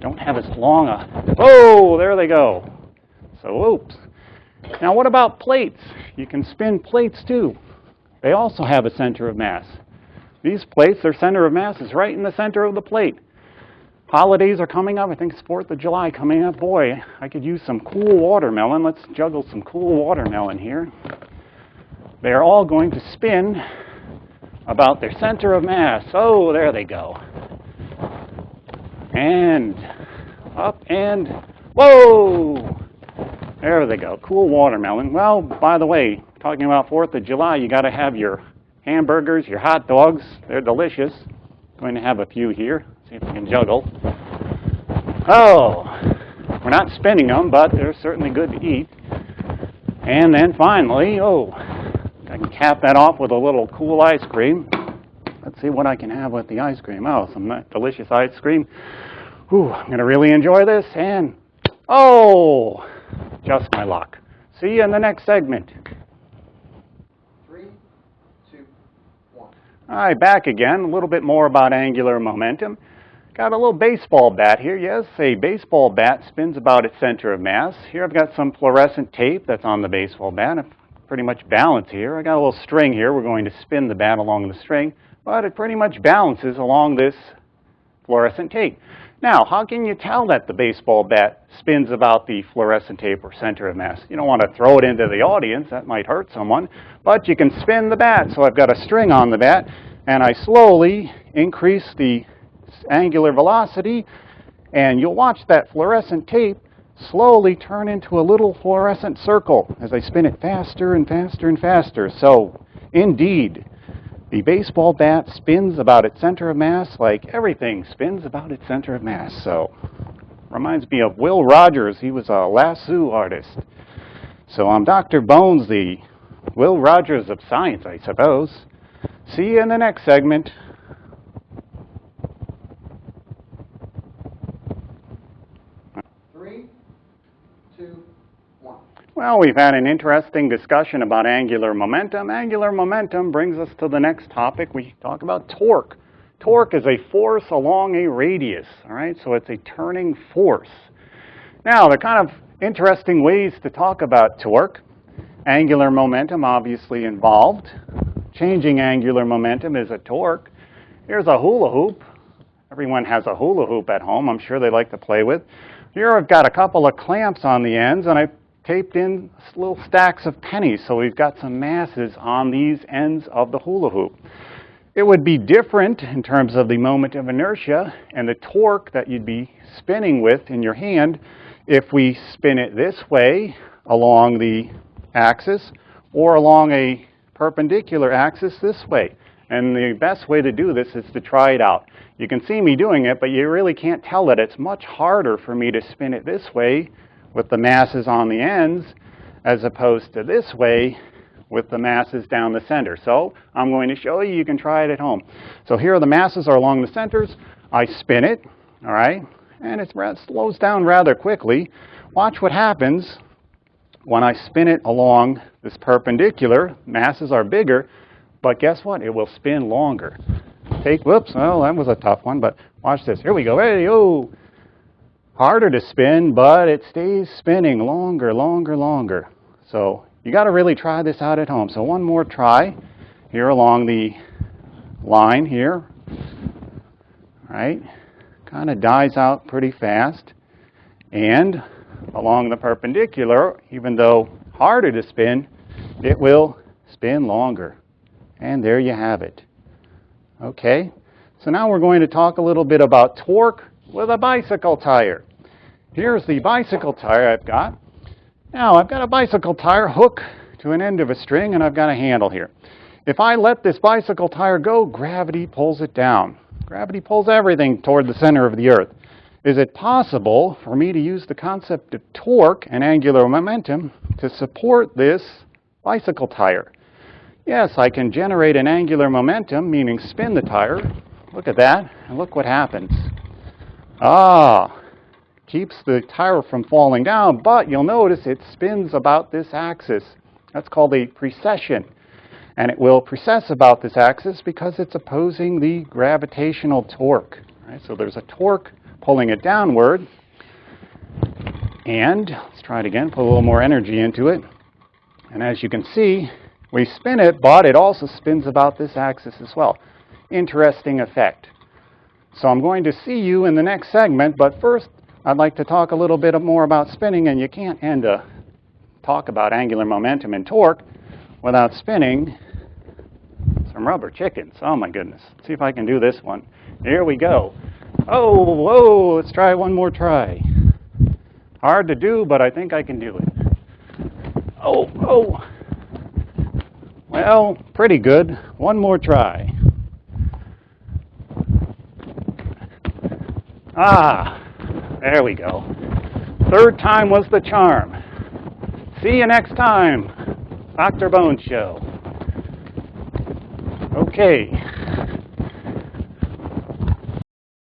don't have as long a, oh, there they go. So, oops. Now, what about plates? You can spin plates too. They also have a center of mass. These plates, their center of mass is right in the center of the plate. Holidays are coming up. I think it's 4th of July coming up. Boy, I could use some cool watermelon. Let's juggle some cool watermelon here. They're all going to spin about their center of mass. Oh, there they go. And up and whoa! There they go. Cool watermelon. Well, by the way, talking about 4th of July, you got to have your hamburgers, your hot dogs. They're delicious. Going to have a few here. See if we can juggle. Oh, we're not spinning them, but they're certainly good to eat. And then finally, oh, I can cap that off with a little cool ice cream. Let's see what I can have with the ice cream. Oh, some delicious ice cream. Whew, I'm going to really enjoy this. And, oh, just my luck. See you in the next segment. 3, 2, 1. All right, back again. A little bit more about angular momentum. Got a little baseball bat here. Yes, a baseball bat spins about its center of mass. Here I've got some fluorescent tape that's on the baseball bat. It's pretty much balanced here. I got a little string here. We're going to spin the bat along the string, but it pretty much balances along this fluorescent tape. Now, how can you tell that the baseball bat spins about the fluorescent tape or center of mass? You don't want to throw it into the audience. That might hurt someone. But you can spin the bat. So I've got a string on the bat, and I slowly increase the angular velocity, and you'll watch that fluorescent tape slowly turn into a little fluorescent circle as I spin it faster and faster and faster. So, indeed, the baseball bat spins about its center of mass like everything spins about its center of mass. So, reminds me of Will Rogers. He was a lasso artist. So I'm Dr. Bones, the Will Rogers of science, I suppose. See you in the next segment. Well, we've had an interesting discussion about angular momentum. Angular momentum brings us to the next topic. We talk about torque. Torque is a force along a radius, all right? So it's a turning force. Now, there are kind of interesting ways to talk about torque. Angular momentum obviously involved. Changing angular momentum is a torque. Here's a hula hoop. Everyone has a hula hoop at home. I'm sure they like to play with. Here I've got a couple of clamps on the ends, and I've taped in little stacks of pennies, so we've got some masses on these ends of the hula hoop. It would be different in terms of the moment of inertia and the torque that you'd be spinning with in your hand if we spin it this way along the axis or along a perpendicular axis this way. And the best way to do this is to try it out. You can see me doing it, but you really can't tell that it's much harder for me to spin it this way with the masses on the ends as opposed to this way with the masses down the center. So I'm going to show you. You can try it at home. So here the masses are along the centers. I spin it, all right, and it slows down rather quickly. Watch what happens when I spin it along this perpendicular. Masses are bigger, but guess what? It will spin longer. Whoops, well, that was a tough one, but watch this. Here we go. Hey, oh. Harder to spin, but it stays spinning longer, longer, longer. So you got to really try this out at home. So one more try here along the line here. All right, kind of dies out pretty fast. And along the perpendicular, even though harder to spin, it will spin longer. And there you have it. Okay, so now we're going to talk a little bit about torque with a bicycle tire. Here's the bicycle tire I've got. Now, I've got a bicycle tire hook to an end of a string, and I've got a handle here. If I let this bicycle tire go, gravity pulls it down. Gravity pulls everything toward the center of the earth. Is it possible for me to use the concept of torque and angular momentum to support this bicycle tire? Yes, I can generate an angular momentum, meaning spin the tire. Look at that, and look what happens. Keeps the tire from falling down, but you'll notice it spins about this axis. That's called a precession. And it will precess about this axis because it's opposing the gravitational torque. Right? So there's a torque pulling it downward. And let's try it again, put a little more energy into it. And as you can see, we spin it, but it also spins about this axis as well. Interesting effect. So I'm going to see you in the next segment, but first I'd like to talk a little bit more about spinning, and you can't end a talk about angular momentum and torque without spinning some rubber chickens. Oh my goodness. Let's see if I can do this one. Here we go. Oh, whoa, let's try one more try. Hard to do, but I think I can do it. Oh. Well, pretty good. One more try. There we go. Third time was the charm. See you next time, Dr. Bones Show. Okay.